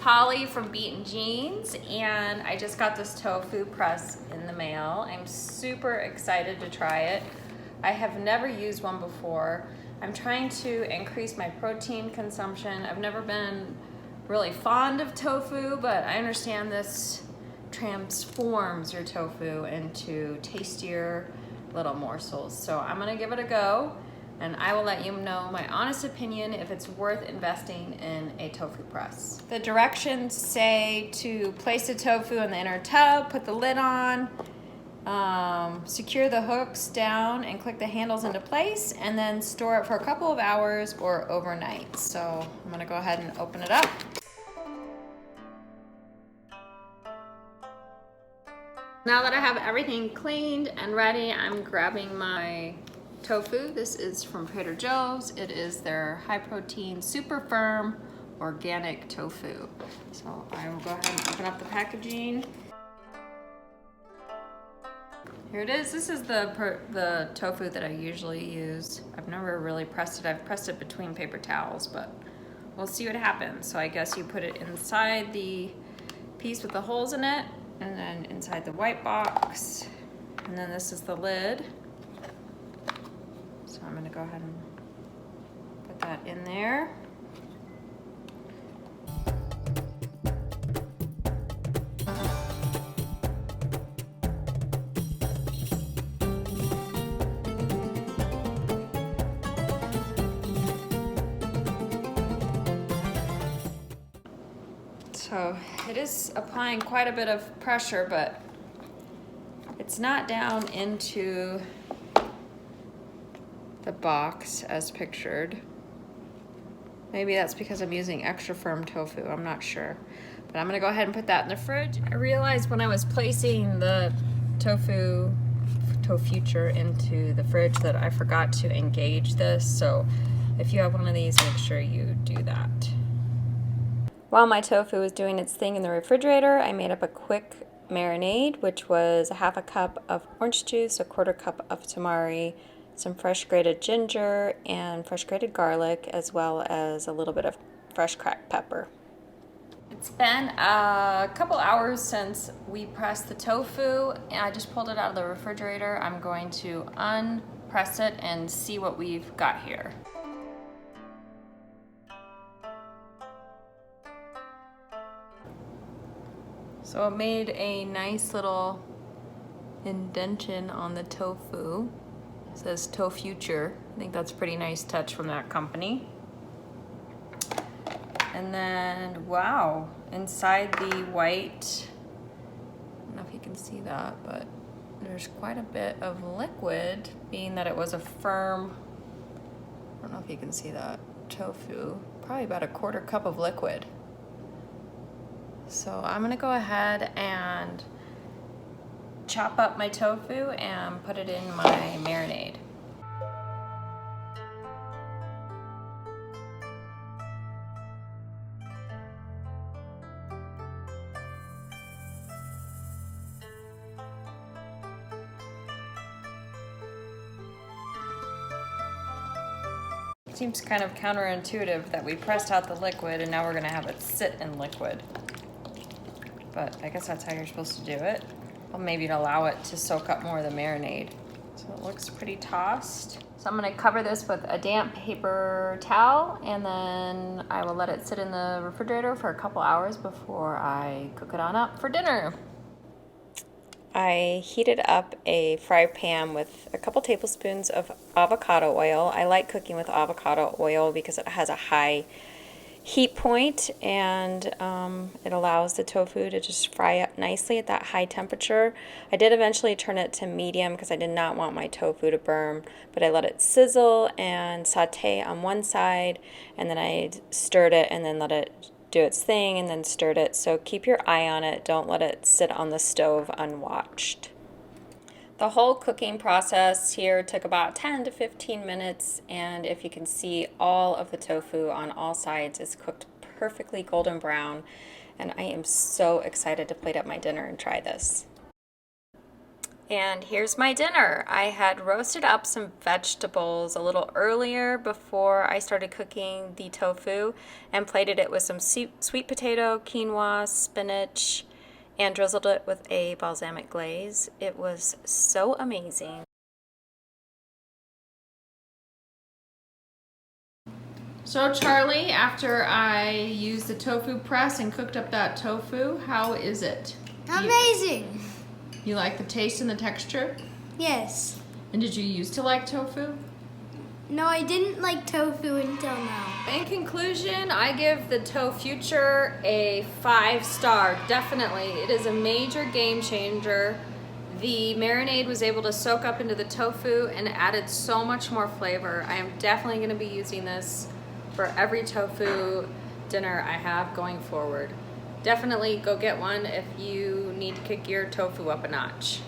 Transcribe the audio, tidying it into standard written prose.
Polly from Beaten Jeans, and I just got this Tofu Press in the mail. I'm super excited to try it. I have never used one before. I'm trying to increase my protein consumption. I've never been really fond of tofu, but I understand this transforms your tofu into tastier little morsels. So I'm gonna give it a go, and I will let you know my honest opinion if it's worth investing in a tofu press. The directions say to place the tofu in the inner tub, put the lid on, secure the hooks down and click the handles into place, and then store it for a couple of hours or overnight. So I'm gonna go ahead and open it up. Now that I have everything cleaned and ready, I'm grabbing my tofu. This is from Trader Joe's. It is their high protein, super firm, organic tofu. So I will go ahead and open up the packaging. Here it is. This is the tofu that I usually use. I've never really pressed it. I've pressed it between paper towels, but we'll see what happens. So I guess you put it inside the piece with the holes in it, and then inside the white box, and then this is the lid. So I'm gonna go ahead and put that in there. So it is applying quite a bit of pressure, but it's not down into the box as pictured. Maybe that's because I'm using extra firm tofu, I'm not sure. But I'm gonna go ahead and put that in the fridge. I realized when I was placing the tofuture into the fridge that I forgot to engage this. So if you have one of these, make sure you do that. While my tofu was doing its thing in the refrigerator, I made up a quick marinade, which was a half a cup of orange juice, a quarter cup of tamari, some fresh grated ginger, and fresh grated garlic, as well as a little bit of fresh cracked pepper. It's been a couple hours since we pressed the tofu, and I just pulled it out of the refrigerator. I'm going to unpress it and see what we've got here. So it made a nice little indentation on the tofu. It says tofuture. I think that's a pretty nice touch from that company. And then, wow, inside the white, I don't know if you can see that, but there's quite a bit of liquid, being that it was a firm, I don't know if you can see that, tofu, probably about a quarter cup of liquid. So I'm gonna go ahead and chop up my tofu and put it in my marinade. Seems kind of counterintuitive that we pressed out the liquid and now we're gonna have it sit in liquid. But I guess that's how you're supposed to do it. Well, maybe to allow it to soak up more of the marinade. So it looks pretty tossed. So I'm gonna cover this with a damp paper towel, and then I will let it sit in the refrigerator for a couple hours before I cook it on up for dinner. I heated up a fry pan with a couple tablespoons of avocado oil. I like cooking with avocado oil because it has a high heat point, and it allows the tofu to just fry up nicely at that high temperature. I did eventually turn it to medium because I did not want my tofu to burn, but I let it sizzle and saute on one side, and then I stirred it and then let it do its thing and then stirred it. So keep your eye on it. Don't let it sit on the stove unwatched. The whole cooking process here took about 10 to 15 minutes, and if you can see, all of the tofu on all sides is cooked perfectly golden brown, and I am so excited to plate up my dinner and try this. And here's my dinner. I had roasted up some vegetables a little earlier before I started cooking the tofu and plated it with some sweet potato, quinoa, spinach, and drizzled it with a balsamic glaze. It was so amazing. So Charlie, after I used the tofu press and cooked up that tofu, how is it? Amazing! You like the taste and the texture? Yes. And did you used to like tofu? No, I didn't like tofu until now. In conclusion, I give the tofuture a 5-star, definitely. It is a major game changer. The marinade was able to soak up into the tofu and added so much more flavor. I am definitely going to be using this for every tofu dinner I have going forward. Definitely go get one if you need to kick your tofu up a notch.